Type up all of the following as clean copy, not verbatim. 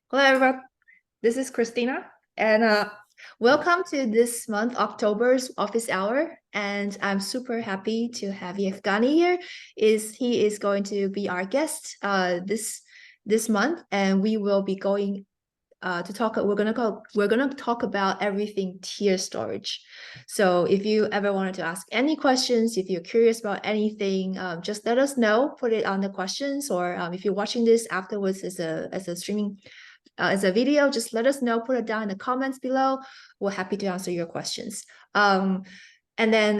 Hello, everyone. This is Christina, and welcome to this month October's office hour. And I'm super happy to have Evgeny here. He is going to be our guest this month, and we will be going to talk. We're gonna talk about everything tier storage. So if you ever wanted to ask any questions, if you're curious about anything, just let us know. Put it on the questions, or if you're watching this afterwards as a streaming as a video, just let us know, put it down in the comments below. We're happy to answer your questions. And then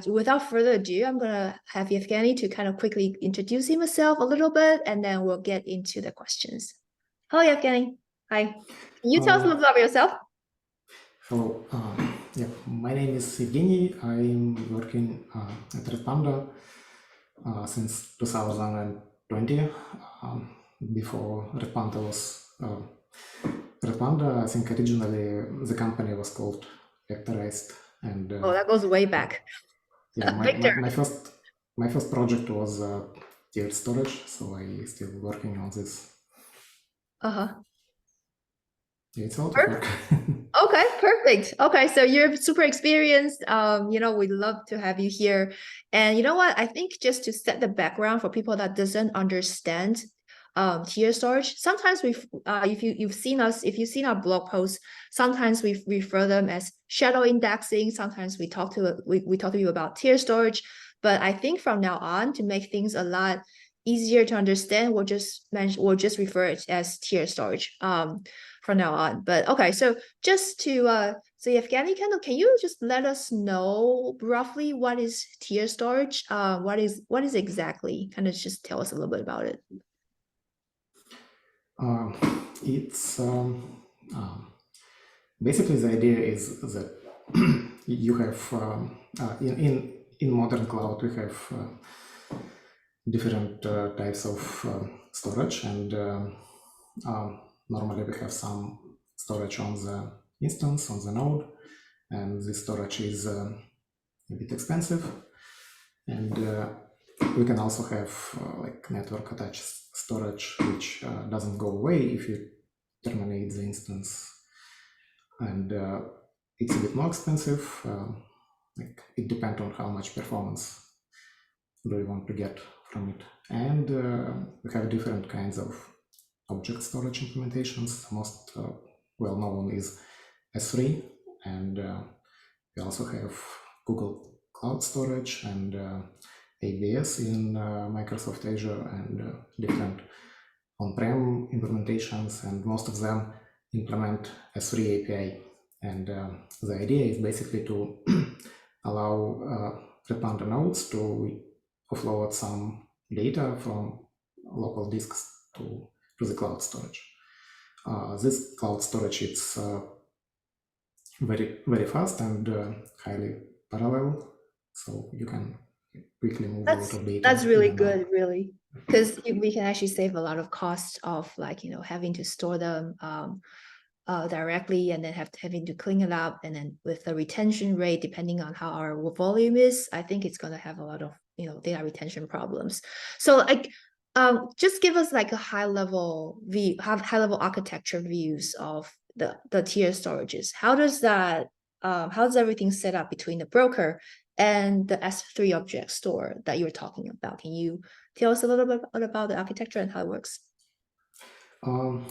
without further ado, I'm gonna have Evgeny to kind of quickly introduce himself a little bit, and then we'll get into the questions. Hello, Evgeny. Hi. Can you tell us a little bit about yourself? Hello, yeah, my name is Evgeny. I'm working at Redpanda since 2020. Before Redpanda was Redpanda, I think originally the company was called Vectorized, and Oh, that goes way back. yeah, my, Victor. my, my first my first project was tiered storage, so I still working on this. Uh-huh. Yeah, it's a lot of work. Okay, perfect. Okay, so you're super experienced. We'd love to have you here. And you know what? I think just to set the background for people that doesn't understand tier storage, sometimes if you've seen our blog posts, sometimes we refer them as shadow indexing. Sometimes we talk to you about tier storage. But I think from now on, to make things a lot easier to understand, we'll just refer it as tier storage. From now on. But okay, so just to so Evgeny, can you just let us know roughly what is tier storage? What is exactly? Kind of just tell us a little bit about it. It's basically the idea is that you have in modern cloud we have different types of storage, and normally we have some storage on the instance on the node, and this storage is a bit expensive, and we can also have like network attached storage, which doesn't go away if you terminate the instance, and it's a bit more expensive. Like it depends on how much performance do you want to get from it. And we have different kinds of object storage implementations. The most well-known is S3, and we also have Google Cloud Storage and AWS in Microsoft Azure, and different on-prem implementations, and most of them implement S3 API. And the idea is basically to allow Redpanda nodes to offload some data from local disks to the cloud storage. This cloud storage is very, very fast and highly parallel, so you can quickly move a lot of data That's in really and out. good, really, because we can actually save a lot of cost of having to store them directly, and then having to clean it up, and then with the retention rate, depending on how our volume is, I think it's going to have a lot of data retention problems. So just give us like a high level architecture views of the tier storages. How does everything set up between the broker and the S3 object store that you're talking about? Can you tell us a little bit about the architecture and how it works? Um,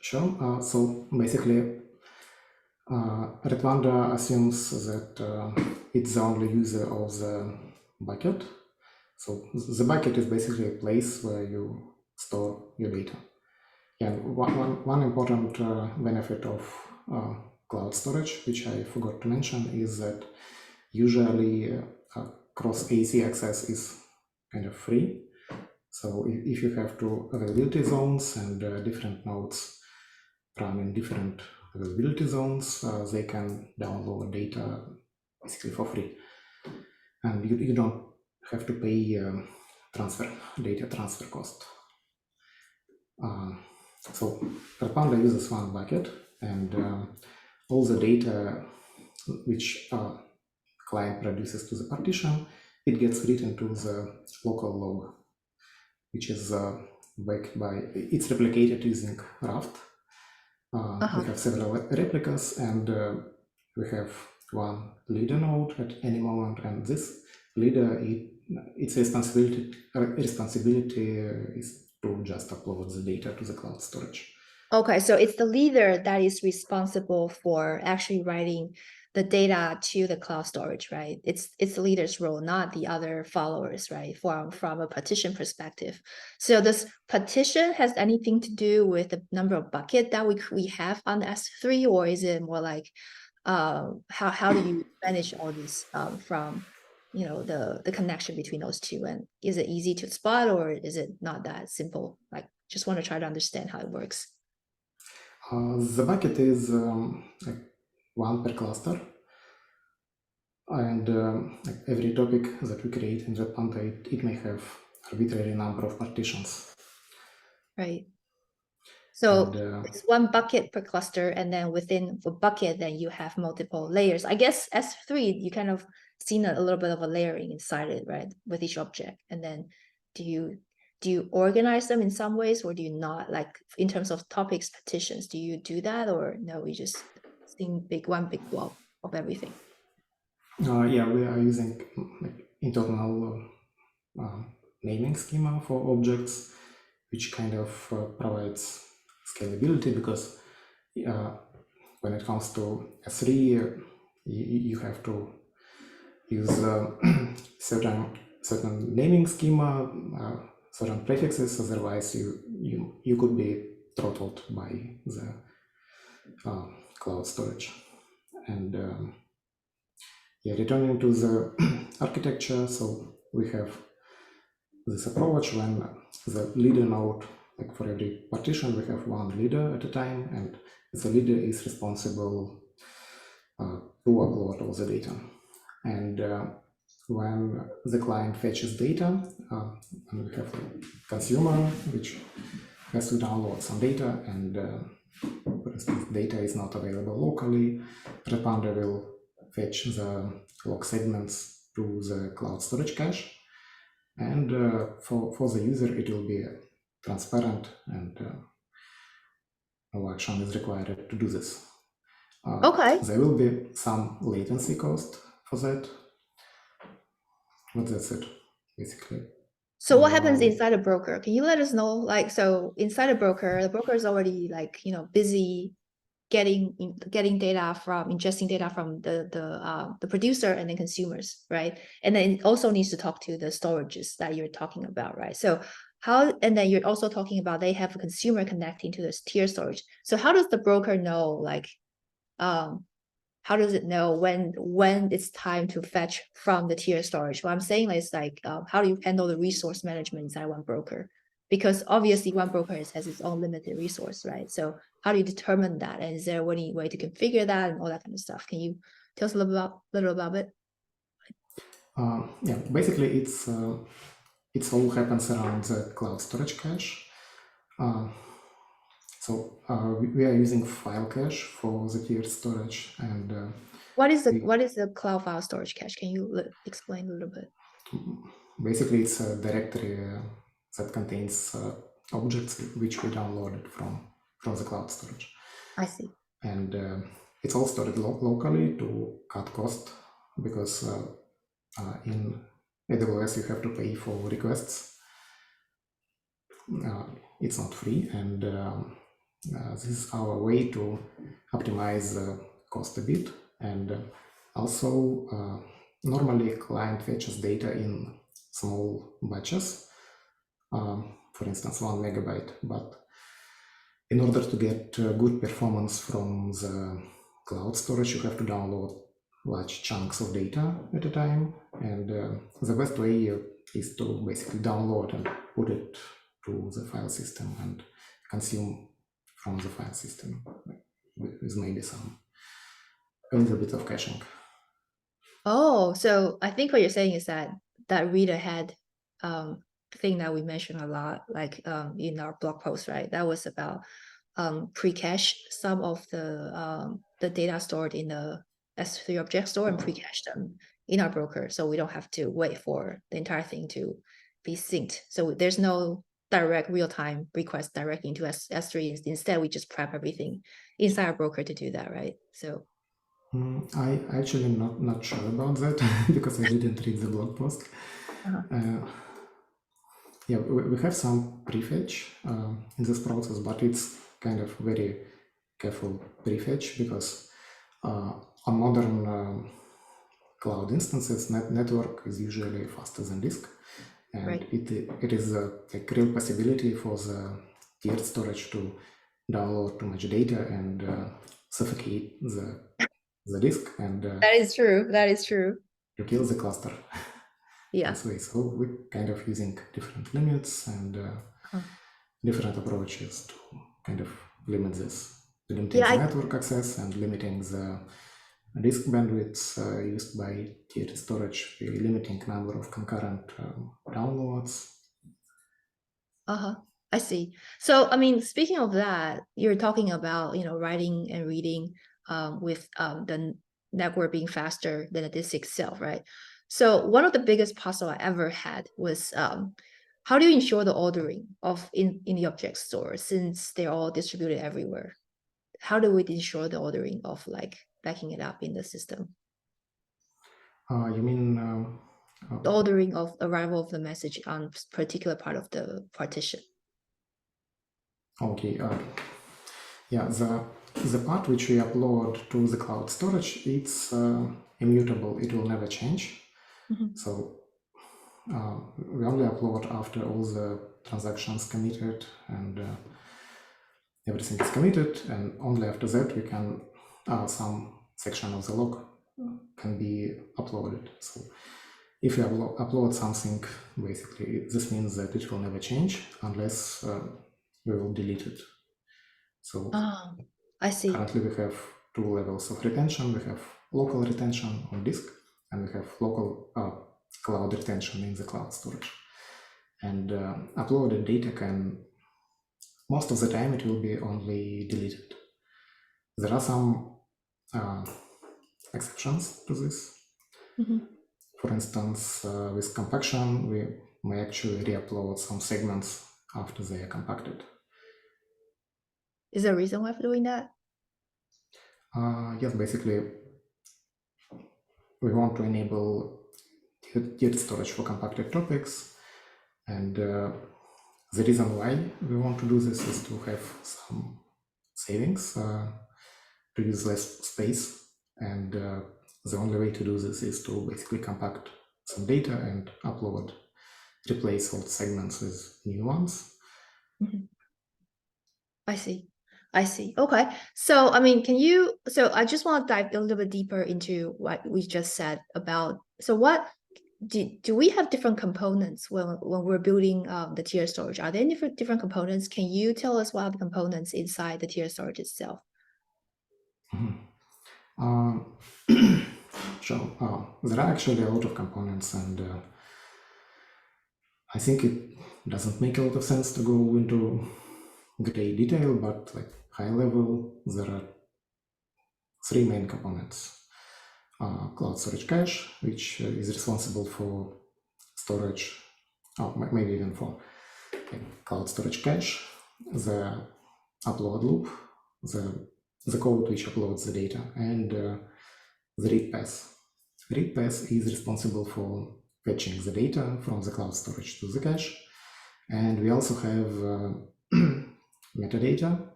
sure. So basically, Redpanda assumes that it's the only user of the bucket. So the bucket is basically a place where you store your data. And one important benefit of cloud storage, which I forgot to mention, is that usually cross AC access is kind of free. So if you have two availability zones and different nodes run in different availability zones, they can download data basically for free. And you don't have to pay data transfer cost. So Redpanda uses one bucket, and all the data which client produces to the partition, it gets written to the local log, which is backed by, it's replicated using Raft. We have several replicas, and we have one leader node at any moment, and this leader, its responsibility is to just upload the data to the cloud storage. Okay, so it's the leader that is responsible for actually writing the data to the cloud storage, right? It's the leader's role, not the other followers, right? From a partition perspective. So this partition has anything to do with the number of bucket that we have on the S3, or is it more like how do you manage all this from the connection between those two, and is it easy to spot or is it not that simple? Like, just want to try to understand how it works. The bucket is like one per cluster, and like every topic that we create in Redpanda, it may have arbitrary number of partitions. Right. So And it's one bucket per cluster, and then within the bucket, then you have multiple layers. I guess S3, you kind of seen a little bit of a layering inside it, right? With each object. And then do you organize them in some ways, or do you not? Like in terms of topics, partitions, do you do that, or no, you just seeing one big blob of everything? yeah, we are using like internal naming schema for objects, which kind of provides scalability, because when it comes to S3, you have to use certain naming schema, certain prefixes. Otherwise, you could be throttled by the cloud storage. And yeah, returning to the architecture, so we have this approach when the leader node, like for every partition, we have one leader at a time, and the leader is responsible to upload all the data. And when the client fetches data, and we have a consumer which has to download some data, and for instance, data is not available locally, Redpanda will fetch the log segments to the cloud storage cache. And for the user, it will be transparent, and no action is required to do this. Okay. There will be some latency cost for that, but that's it, basically. So what happens inside a broker? Can you let us know? Like, so inside a broker, the broker is already like, busy getting data from ingesting data from the producer and then consumers, right? And then it also needs to talk to the storages that you're talking about, right? So and then you're also talking about they have a consumer connecting to this tier storage. So how does the broker know, like, how does it know when it's time to fetch from the tier storage? What I'm saying is like, how do you handle the resource management inside one broker? Because obviously one broker has its own limited resource, right? So how do you determine that? And is there any way to configure that and all that kind of stuff? Can you tell us a little about it? Yeah, basically it's all happens around the cloud storage cache. So we are using file cache for the tier storage, and What is the cloud file storage cache? Can you explain a little bit? basically it's a directory that contains objects which we downloaded from the cloud storage. I see. And it's all stored locally to cut cost, because in AWS you have to pay for requests. It's not free, and this is our way to optimize cost a bit. And also, normally a client fetches data in small batches, for instance 1 megabyte, but in order to get good performance from the cloud storage, you have to download large chunks of data at a time, and the best way is to basically download and put it to the file system and consume from the file system with maybe a little bit of caching. Oh, so I think what you're saying is that read ahead thing that we mentioned a lot, like in our blog post, right? That was about pre-cache some of the data stored in the S3 object store and pre-cache them in our broker, so we don't have to wait for the entire thing to be synced. So there's no direct real-time request directly into S3. Instead, we just prep everything inside our broker to do that, right? So I actually not sure about that because I didn't read the blog post. Yeah, we have some prefetch in this process, but it's kind of very careful prefetch because on modern cloud instances, network is usually faster than disk, and right. it is a real possibility for the tiered storage to download too much data and suffocate the disk and That is true. That is true. to kill the cluster. Yeah. This way. So we're kind of using different limits and different approaches to kind of limit this, limiting the network access and limiting the disk bandwidth used by tiered storage, limiting number of concurrent downloads. I see. So, I mean, speaking of that, you're talking about, writing and reading with the network being faster than the disk itself, right? So one of the biggest puzzle I ever had was how do you ensure the ordering of in the object store since they're all distributed everywhere? How do we ensure the ordering of like backing it up in the system? You mean The ordering of arrival of the message on particular part of the partition. Okay. Yeah, the part which we upload to the cloud storage, it's immutable. It will never change. So we only upload after all the transactions committed and everything is committed, and only after that we can some section of the log can be uploaded. So if you upload something, basically this means that it will never change unless we will delete it. So I see. Currently we have two levels of retention. We have local retention on disk, and we have local cloud retention in the cloud storage. And uploaded data can, most of the time, it will be only deleted. There are some exceptions to this. For instance, with compaction, we may actually re-upload some segments after they are compacted. Is there a reason why for doing that? Yes, basically, we want to enable tiered storage for compacted topics, and the reason why we want to do this is to have some savings, to use less space, and the only way to do this is to basically compact some data and upload, replace old segments with new ones. I see. Okay. So, I mean, I just want to dive a little bit deeper into what we just said about, so what do we have different components when we're building the tier storage? Are there any different components? Can you tell us what are the components inside the tier storage itself? Sure. There are actually a lot of components, and I think it doesn't make a lot of sense to go into great detail, but like high level, there are three main components. Cloud storage cache, which is responsible for storage, maybe even for cloud storage cache, the upload loop, the code which uploads the data, and the read path. Read path is responsible for fetching the data from the cloud storage to the cache, and we also have metadata.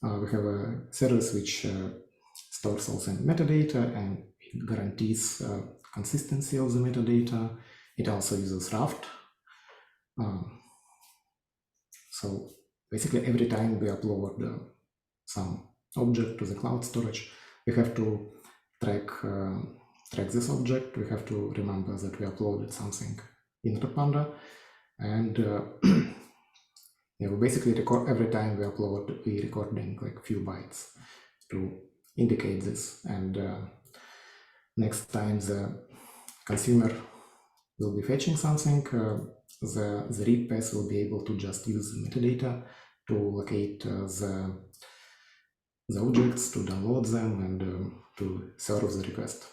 We have a service which stores all the metadata and it guarantees consistency of the metadata. It also uses Raft. So basically every time we upload some object to the cloud storage, we have to track this object. We have to remember that we uploaded something in Redpanda, and we basically record every time we upload. We recording like few bytes to indicate this, and next time the consumer will be fetching something, the read path will be able to just use the metadata to locate the objects, to download them, and to serve the request.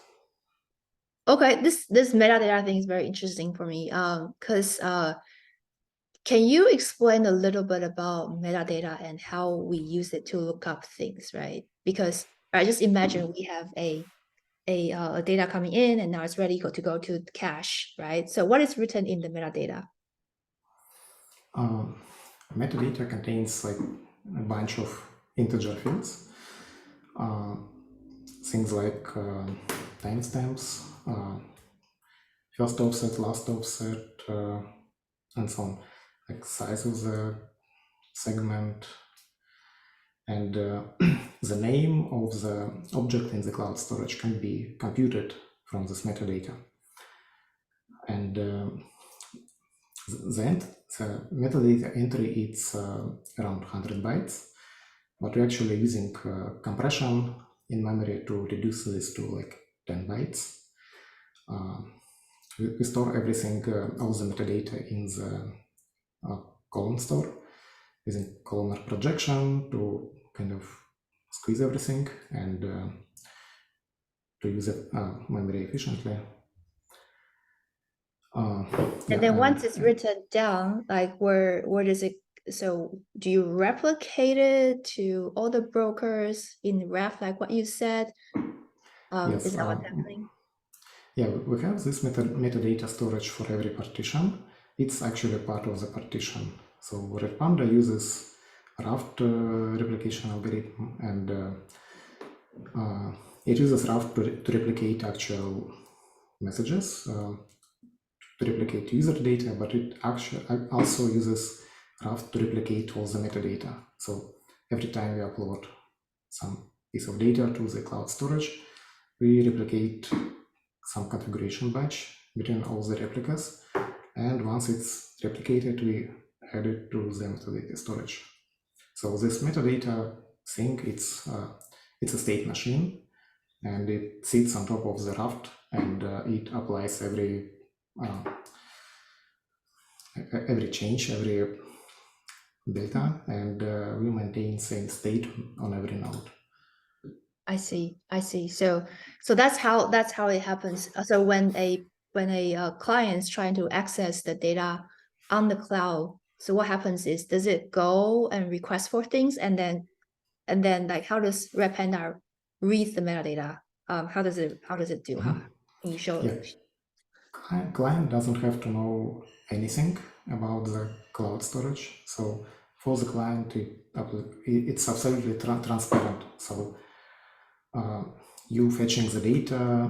Okay, this metadata thing is very interesting for me because Can you explain a little bit about metadata and how we use it to look up things, right? Because I just imagine we have a data coming in and now it's ready to go to the cache, right? So what is written in the metadata? Metadata contains like a bunch of integer fields, things like timestamps, first offset, last offset, and so on, like size of the segment, and the name of the object in the cloud storage can be computed from this metadata. And the metadata entry is around 100 bytes, but we're actually using compression in memory to reduce this to like 10 bytes. We store everything, all the metadata in the column store using columnar projection to kind of squeeze everything and to use it memory efficiently. And then once it's written down, like where does it, so do you replicate it to all the brokers in ref, like what you said? Yes, Is that what's happening? yeah, we have this metadata storage for every partition. It's actually part of the partition. So Redpanda uses Raft replication algorithm, and it uses Raft to replicate actual messages, to replicate user data, but it actually also uses Raft to replicate all the metadata. So every time we upload some piece of data to the cloud storage, we replicate some configuration batch between all the replicas, and once it's replicated, we add it to the metadata storage. So this metadata thing, it's a state machine, and it sits on top of the Raft, and it applies every change, every data, and we maintain same state on every node. I see. So that's how it happens. So when a client is trying to access the data on the cloud, so what happens is, does it go and request for things, and then like how does Redpanda read the metadata? How does it do? How can you show? Yeah. Client doesn't have to know anything about the cloud storage. So for the client, it's absolutely transparent. So you fetching the data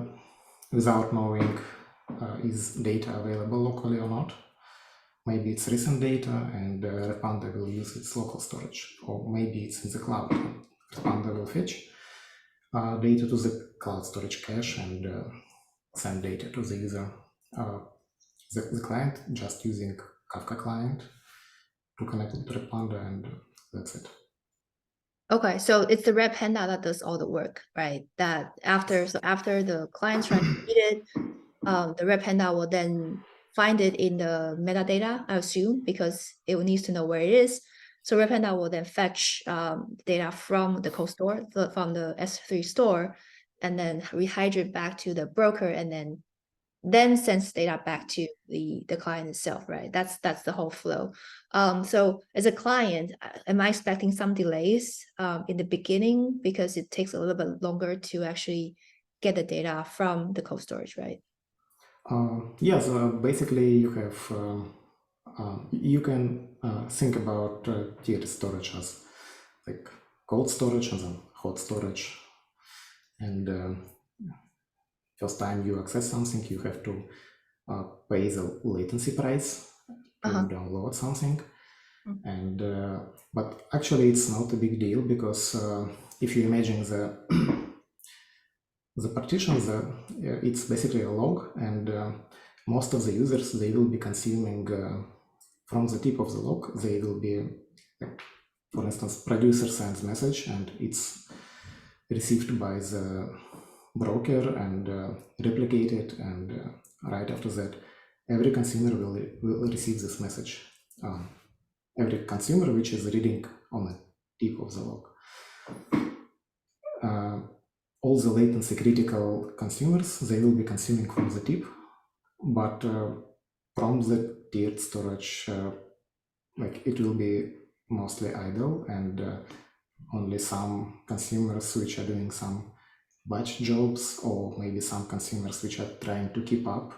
without knowing is data available locally or not. Maybe it's recent data and Redpanda will use its local storage, or maybe it's in the cloud. Redpanda will fetch data to the cloud storage cache and send data to the user. The client just using Kafka client to connect to Redpanda, and that's it. Okay, so it's the Redpanda that does all the work, right? That after the client's trying to read it, the Redpanda will then find it in the metadata, I assume, because it needs to know where it is. So Redpanda will then fetch data from the cold store, from the S3 store, and then rehydrate back to the broker, and then sends data back to the client itself, right? That's the whole flow. So as a client, am I expecting some delays in the beginning because it takes a little bit longer to actually get the data from the cold storage, right? Yes, basically you have you can think about tiered storage as like cold storage and then hot storage. And first time you access something, you have to pay the latency price to download something. And but actually it's not a big deal, because if you imagine the partition, it's basically a log, and most of the users, they will be consuming from the tip of the log. They will be, for instance, producer sends message and it's received by the broker and replicated, and right after that, every consumer will receive this message. Every consumer which is reading on the tip of the log. All the latency critical consumers, they will be consuming from the tip, but from the tiered storage, like it will be mostly idle, and only some consumers which are doing some batch jobs, or maybe some consumers which are trying to keep up,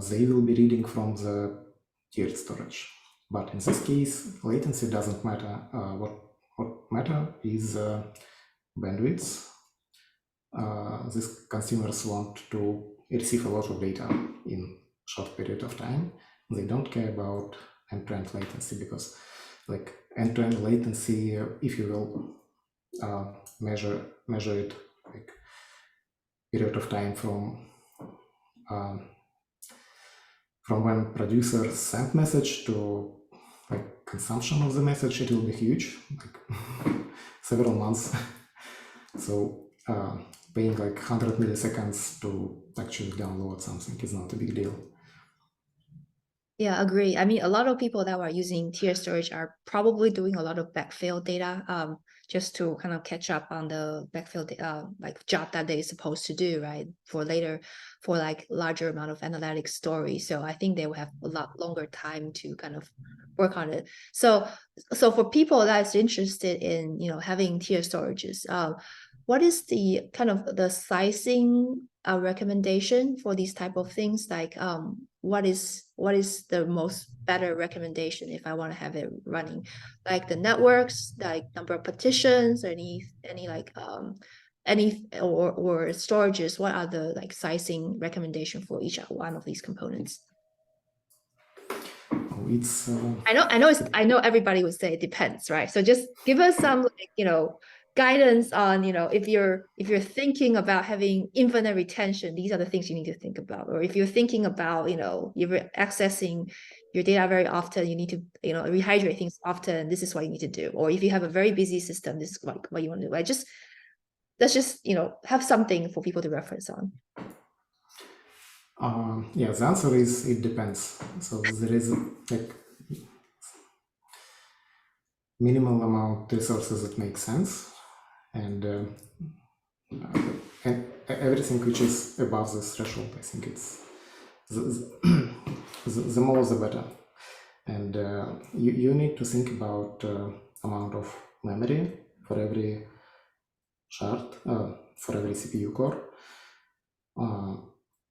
they will be reading from the tiered storage. But in this case, latency doesn't matter. What matter is bandwidth. These consumers want to receive a lot of data in short period of time. They don't care about end-to-end latency, because like end-to-end latency, if you will measure it like period of time from when producer sent message to like consumption of the message, it will be huge, like several months. So paying like 100 milliseconds to actually download something is not a big deal. Yeah, agree. I mean, a lot of people that are using tier storage are probably doing a lot of backfill data, just to kind of catch up on the backfill like job that they're supposed to do, right? For later, for like larger amount of analytic story. So I think they will have a lot longer time to kind of work on it. So for people that's interested in, having tier storages, what is the kind of the sizing recommendation for these type of things? Like, what is the most better recommendation if I want to have it running? Like the networks, like number of partitions, or any like any or storages? What are the like sizing recommendation for each one of these components? It's I know everybody would say it depends, right? So just give us some like, guidance on, if you're thinking about having infinite retention, these are the things you need to think about. Or if you're thinking about, you're accessing your data very often, you need to, rehydrate things often, this is what you need to do. Or if you have a very busy system, this is what you want to do. Like let's just, have something for people to reference on. yeah, the answer is it depends. So there is like minimal amount resources that make sense, and everything which is above this threshold, I think it's the more the better. And you need to think about amount of memory for every shard, for every CPU core.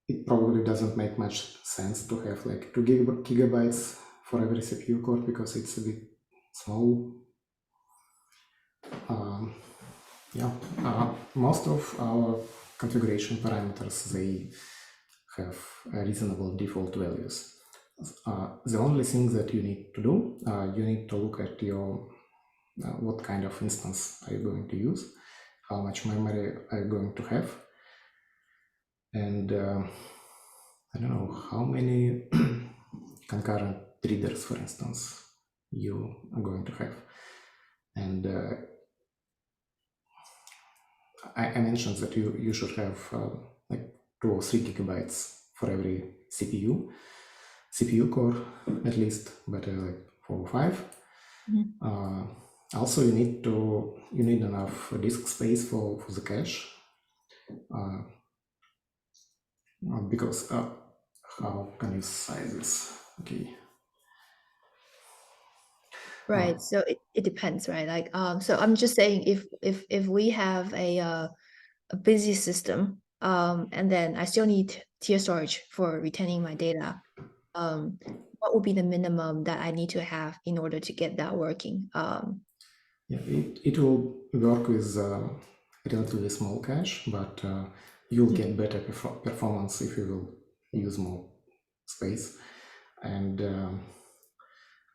It probably doesn't make much sense to have like 2 gigabytes for every CPU core, because it's a bit small. Yeah, most of our configuration parameters, they have reasonable default values. The only thing that you need to do, you need to look at your what kind of instance are you going to use, how much memory are you going to have, and I don't know how many concurrent readers, for instance, you are going to have. And I mentioned that you should have like 2 or 3 gigabytes for every CPU core, at least, better like 4 or 5. Mm-hmm. Also, you need enough disk space for the cache, because how can you size this? Okay. Right. So it depends, right? Like, so I'm just saying, if we have a busy system, and then I still need tier storage for retaining my data, what would be the minimum that I need to have in order to get that working? Yeah, it will work with relatively small cache, but you'll get better performance if you will use more space. And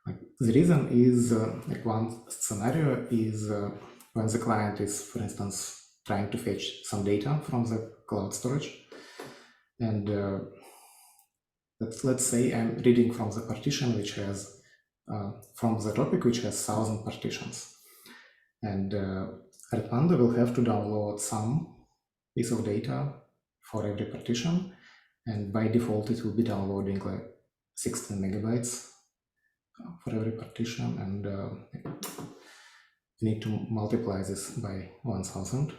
like the reason is like one scenario is when the client is, for instance, trying to fetch some data from the cloud storage, and let's say I'm reading from the partition which has from the topic which has 1,000 partitions, and Redpanda will have to download some piece of data for every partition, and by default it will be downloading like 16 megabytes for every partition, and you need to multiply this by 1,000.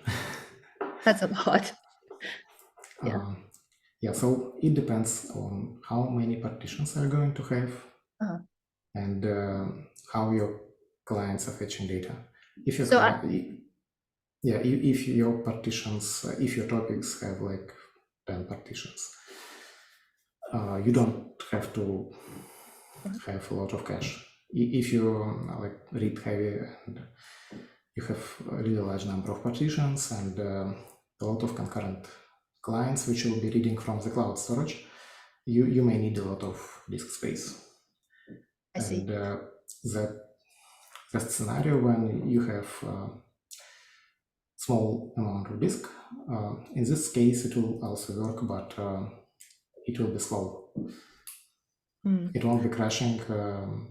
That's a lot. Yeah. Yeah, so it depends on how many partitions are going to have. and how your clients are fetching data. If your So if your partitions, if your topics have like 10 partitions, you don't have to have a lot of cache. If you like read heavy and you have a really large number of partitions and a lot of concurrent clients which will be reading from the cloud storage, you may need a lot of disk space. I see. And that scenario when you have small amount of disk, in this case it will also work, but it will be slow. It won't be crashing,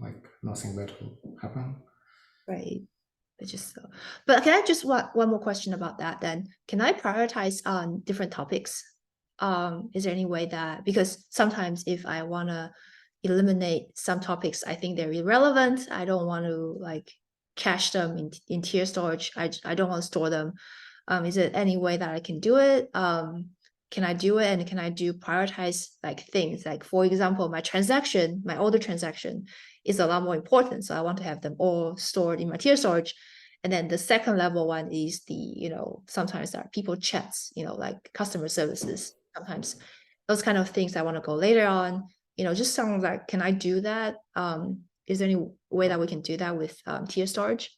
like nothing bad will happen. Right. But can I just one more question about that then? Can I prioritize on different topics? Is there any way that, because sometimes if I want to eliminate some topics, I think they're irrelevant. I don't want to like cache them in tier storage. I don't want to store them. Is there any way that I can do it? Can I do it, and can I do prioritize like things like, for example, my older transaction is a lot more important, so I want to have them all stored in my tier storage. And then the second level one is the, sometimes there are people chats, like customer services. Sometimes those kind of things I want to go later on. Just sounds like, can I do that? Is there any way that we can do that with tier storage?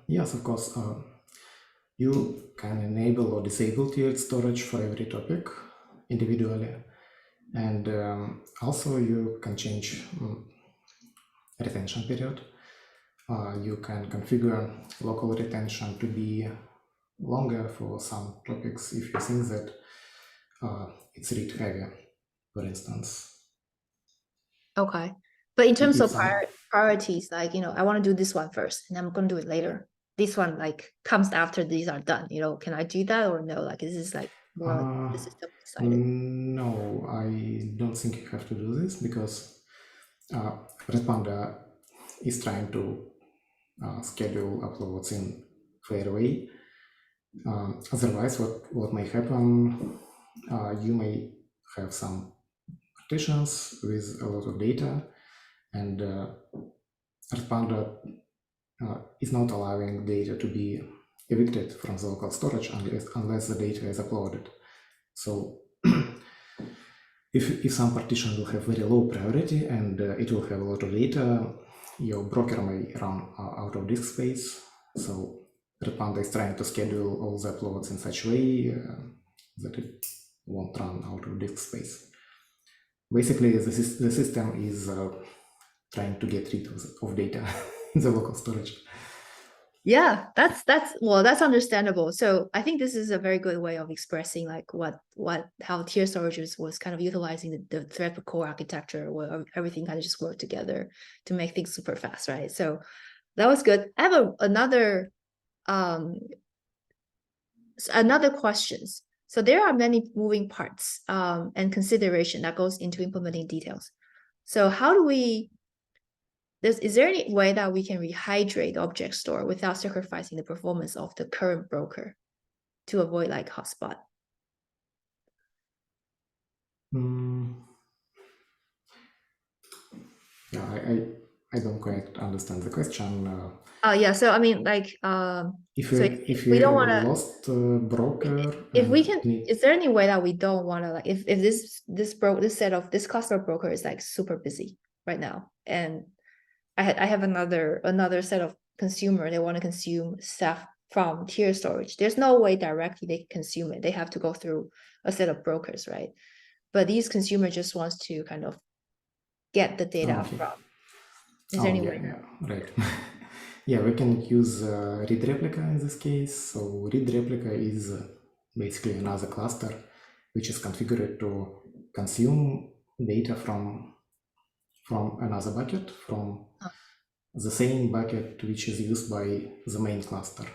Yes, of course. You can enable or disable tiered storage for every topic individually. And also you can change retention period. You can configure local retention to be longer for some topics if you think that it's read heavy, for instance. Okay. But in terms If of some, priorities, like, I want to do this one first and I'm going to do it later. This one like comes after these are done, can I do that or no? Like, this is like more the system decided. no, I don't think you have to do this because Redpanda is trying to schedule uploads in fair way. Otherwise, what may happen, you may have some partitions with a lot of data, and Redpanda is not allowing data to be evicted from the local storage unless the data is uploaded. So if some partition will have very low priority and it will have a lot of data, your broker may run out of disk space. So Redpanda is trying to schedule all the uploads in such a way that it won't run out of disk space. Basically, the system is trying to get rid of data in the local storage. Yeah, that's understandable. So I think this is a very good way of expressing like how tier storage was kind of utilizing the thread core architecture where everything kind of just worked together to make things super fast, right? So that was good. I have another questions. So there are many moving parts and consideration that goes into implementing details. So how do we is there any way that we can rehydrate the object store without sacrificing the performance of the current broker to avoid like hotspot? Yeah, I don't quite understand the question. Yeah, so I mean, like, If we you don't have want a to, lost broker if we and can, need, is there any way that we don't want to, like, if this cluster broker is like super busy right now, and I have another set of consumer, they want to consume stuff from tier storage. There's no way directly they can consume it. They have to go through a set of brokers, right? But these consumer just wants to kind of get the data okay. from. Is there any way? Yeah, right. Yeah, we can use read replica in this case. So read replica is basically another cluster which is configured to consume data from another bucket, from the same bucket which is used by the main cluster.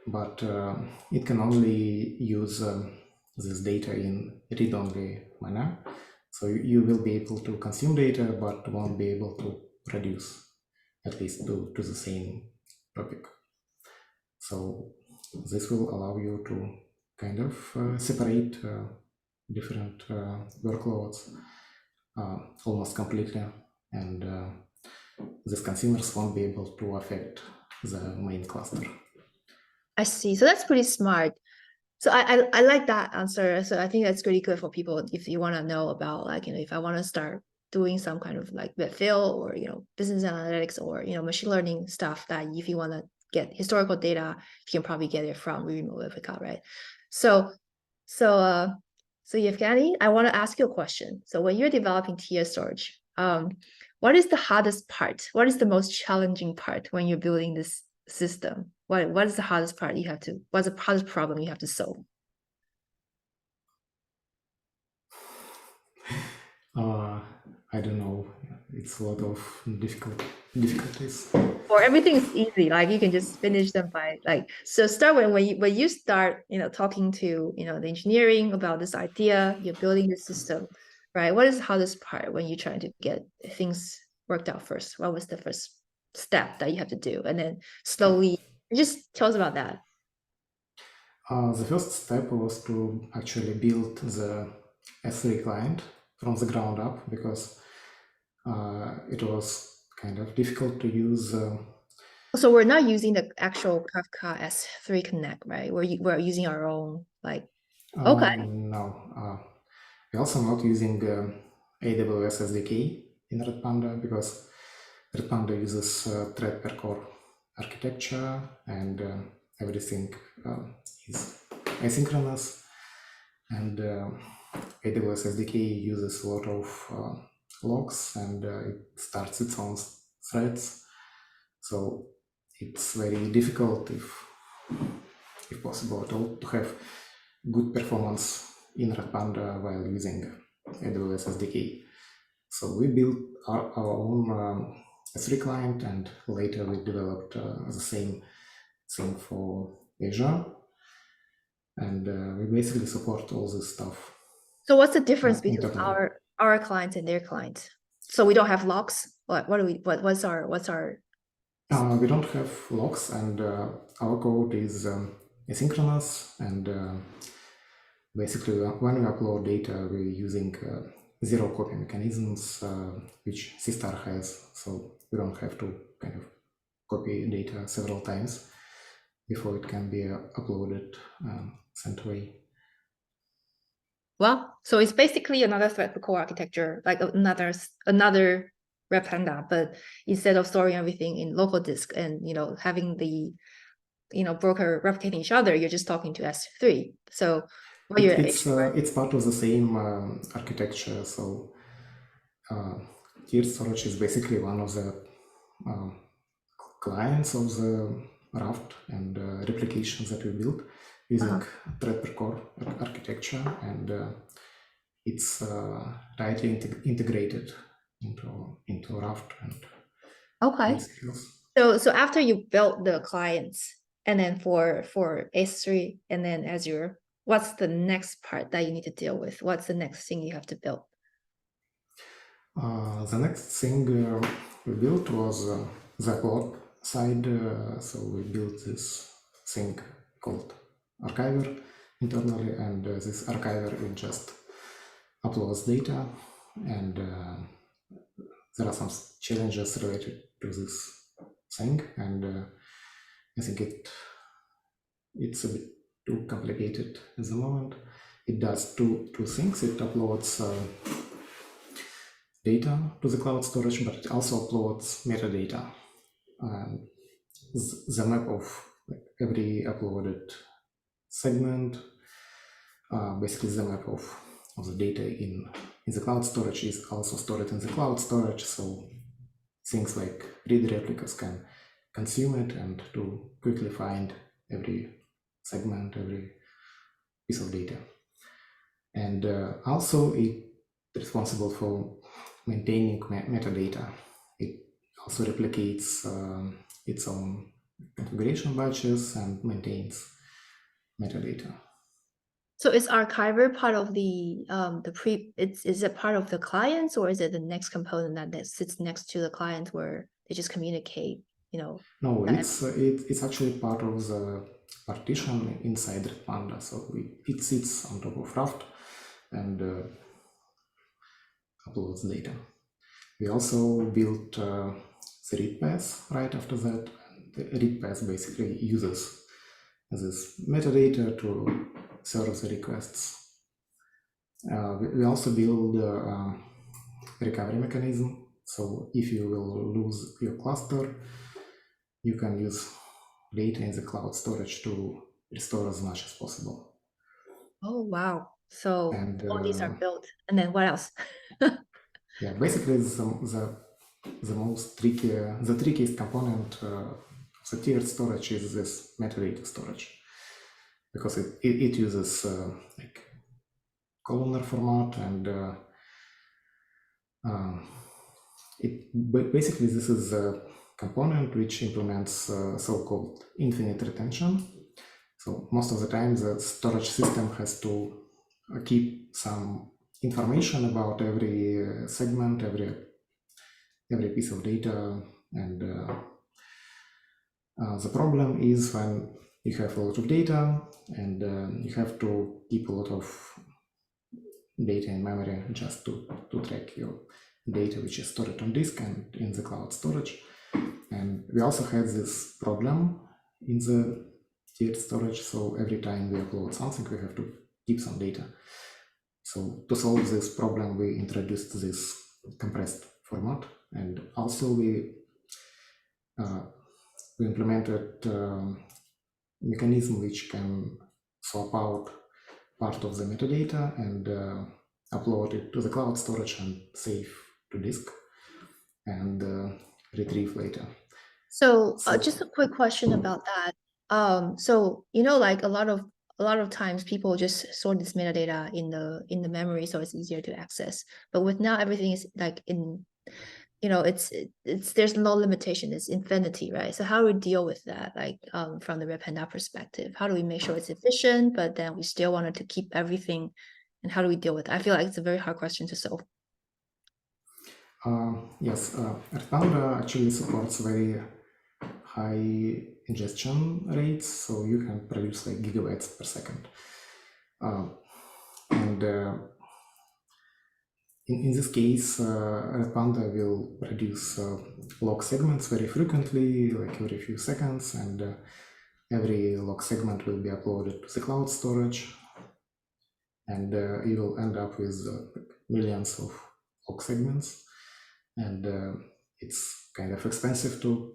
But it can only use this data in read-only manner. So you will be able to consume data, but won't be able to produce, at least to the same topic. So this will allow you to kind of separate different workloads almost completely. and these consumers won't be able to affect the main cluster. I see. So that's pretty smart. So I like that answer. So I think that's pretty good for people if you want to know about, like, if I want to start doing some kind of like web fill or, business analytics or, machine learning stuff, that if you want to get historical data, you can probably get it from remote replica, right? So Evgeny, I want to ask you a question. So when you're developing tier storage, what is the hardest part? What is the most challenging part when you're building this system? What is the hardest part what's the hardest problem you have to solve? I don't know. It's a lot of difficulties. Or everything is easy, like you can just finish them by so start when you start talking to the engineering about this idea, you're building the system, right? What is the hardest part when you're trying to get things worked out first? What was the first step that you have to do, and then slowly just tell us about that. The first step was to actually build the S3 client from the ground up, because it was kind of difficult to use. So we're not using the actual Kafka S3 Connect, right? We're using our own, okay. No, we're also not using AWS SDK in Redpanda, because Redpanda uses thread per core architecture, and everything is asynchronous, and AWS SDK uses a lot of logs, and it starts its own threads, so it's very difficult, if possible at all, to have good performance in Redpanda while using AWS SDK. So we built our own S3 client, and later we developed the same thing for Azure, and we basically support all this stuff. So what's the difference between our client and their client? So we don't have logs. What's our we don't have logs, and our code is asynchronous, and basically when we upload data, we're using zero copy mechanisms, which Sistar has, so we don't have to kind of copy data several times before it can be uploaded, sent away. Well, so it's basically another thread core architecture, like another Redpanda, but instead of storing everything in local disk and having the broker replicating each other, you're just talking to S3. So it's part of the same architecture. So tier storage is basically one of the clients of the Raft and replications that we built using thread per core architecture, and it's tightly integrated into Raft and okay. So after you built the clients, and then for S3 and then Azure, what's the next part that you need to deal with? What's the next thing you have to build? The next thing we built was the cloud side. So we built this thing called archiver internally, and this archiver will just uploads data, and there are some challenges related to this thing, and I think it's a bit too complicated at the moment. It does two things. It uploads data to the cloud storage, but it also uploads metadata. The map of every uploaded segment, basically the map of the data in the cloud storage is also stored in the cloud storage, so things like read replicas can consume it and to quickly find every segment, every piece of data. And also it's responsible for maintaining metadata. It also replicates its own configuration batches and maintains metadata. So is archiver part of is it part of the clients, or is it the next component that sits next to the client where they just communicate, No, it's actually part of the partition inside Redpanda. So it sits on top of Raft and uploads data. We also built the read path right after that. The read path basically uses this metadata to serve the requests. We also build a recovery mechanism. So if you will lose your cluster, you can use data in the cloud storage to restore as much as possible. Oh, wow. So And all these are built. And then what else? yeah, basically the trickiest component of the tiered storage is this metadata storage, because it uses like columnar format, and basically this is a component which implements so-called infinite retention. So most of the time the storage system has to keep some information about every segment, every piece of data, and the problem is when you have a lot of data and you have to keep a lot of data in memory just to track your data which is stored on disk and in the cloud storage. And we also had this problem in the tiered storage, so every time we upload something we have to keep some data. So to solve this problem we introduced this compressed format, and also we implemented mechanism which can swap out part of the metadata and upload it to the cloud storage and save to disk and retrieve later. So just a quick question about that. So like a lot of times people just store this metadata in the memory, so it's easier to access. But with now everything is like in, it's there's no limitation, it's infinity, right? So how do we deal with that, like from the Redpanda perspective? How do we make sure it's efficient, but then we still wanted to keep everything? And how do we deal with it? I feel like it's a very hard question to solve. Yes, Redpanda actually supports very high ingestion rates, so you can produce like gigabytes per second. And in this case, Redpanda will produce log segments very frequently, like every few seconds, and every log segment will be uploaded to the cloud storage, and you will end up with millions of log segments, and it's kind of expensive to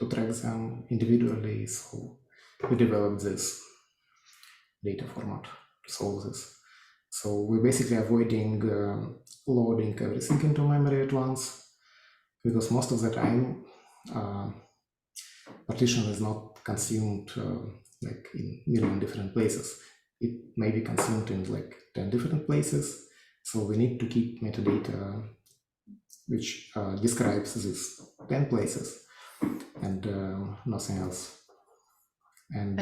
track them individually, so we developed this data format to solve this. So we're basically avoiding loading everything into memory at once, because most of the time partition is not consumed like in million different places. It may be consumed in like 10 different places, so we need to keep metadata which describes these 10 places and nothing else. And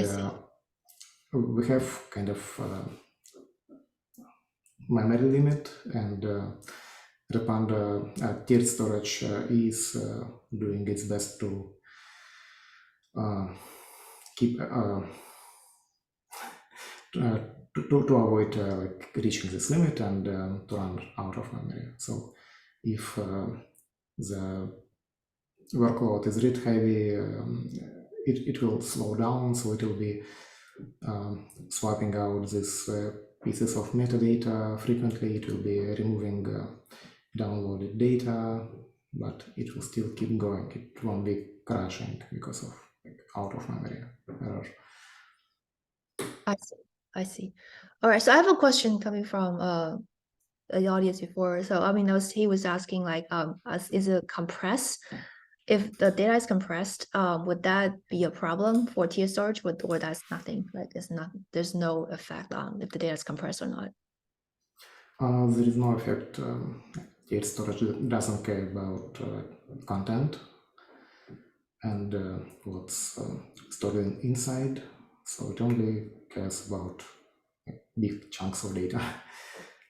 we have kind of memory limit, and Redpanda tiered storage is doing its best to keep to avoid like reaching this limit and to run out of memory. So if the workload is read heavy, it will slow down, so it will be swapping out these pieces of metadata frequently. It will be removing downloaded data, but it will still keep going. It won't be crashing because of like, out of memory error. I see. All right, so I have a question coming from the audience before. So I mean, he was asking like, is it compressed? If the data is compressed, would that be a problem for tier storage? Or that's nothing? Like, there's no effect on if the data is compressed or not. There is no effect. Tiered storage doesn't care about content and what's stored inside, so it only cares about big chunks of data.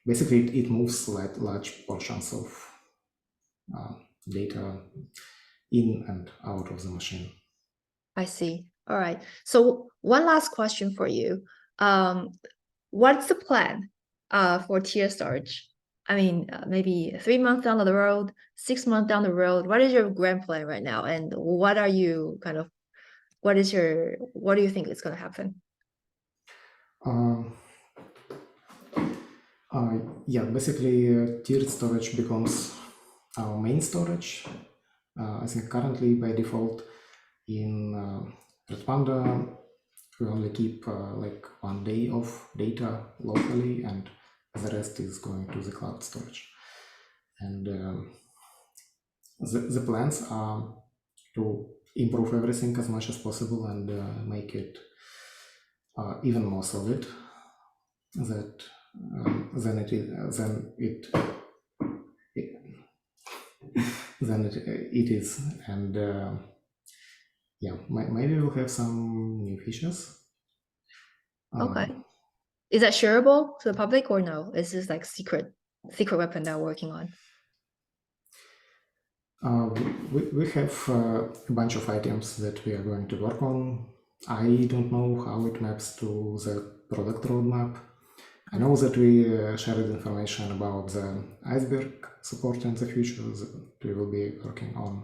Basically, it moves like large portions of data in and out of the machine. I see. All right. So one last question for you. What's the plan for tier storage? I mean, maybe 3 months down the road, 6 months down the road, what is your grand plan right now? And what are you what do you think is going to happen? Um, yeah, basically, tiered storage becomes our main storage. I think currently by default in Redpanda, we only keep like 1 day of data locally, and the rest is going to the cloud storage. And the plans are to improve everything as much as possible and make it even more solid that than it is it is. And yeah, maybe we'll have some new features. Okay. Is that shareable to the public or no? Is this like secret weapon that we're working on? We have a bunch of items that we are going to work on. I don't know how it maps to the product roadmap. I know that we shared information about the iceberg support in the future, that we will be working on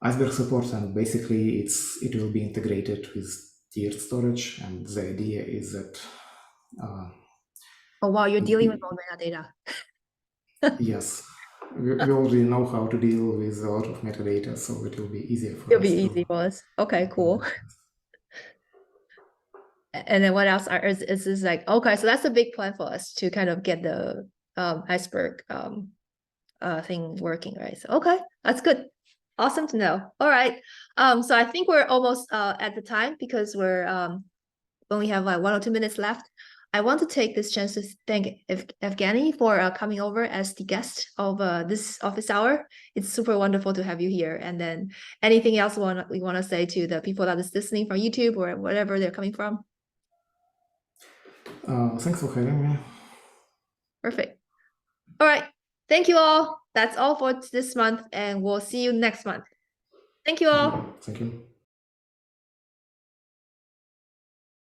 iceberg support, and basically it will be integrated with tiered storage, and the idea is that Oh wow, you're dealing with all metadata. yes, we already know how to deal with a lot of metadata, so it will be easier for It'll us be easy for us. Okay, cool. to And then what else is this like? Okay, so that's a big plan for us to kind of get the iceberg thing working, right? So okay, that's good. Awesome to know. All right. So I think we're almost at the time because we're only have like 1 or 2 minutes left. I want to take this chance to thank Evgeny for coming over as the guest of this office hour. It's super wonderful to have you here. And then anything else we want to say to the people that is listening from YouTube or whatever they're coming from? thanks for having me. Perfect. All right. Thank you all. That's all for this month, and we'll see you next month. Thank you all. Thank you.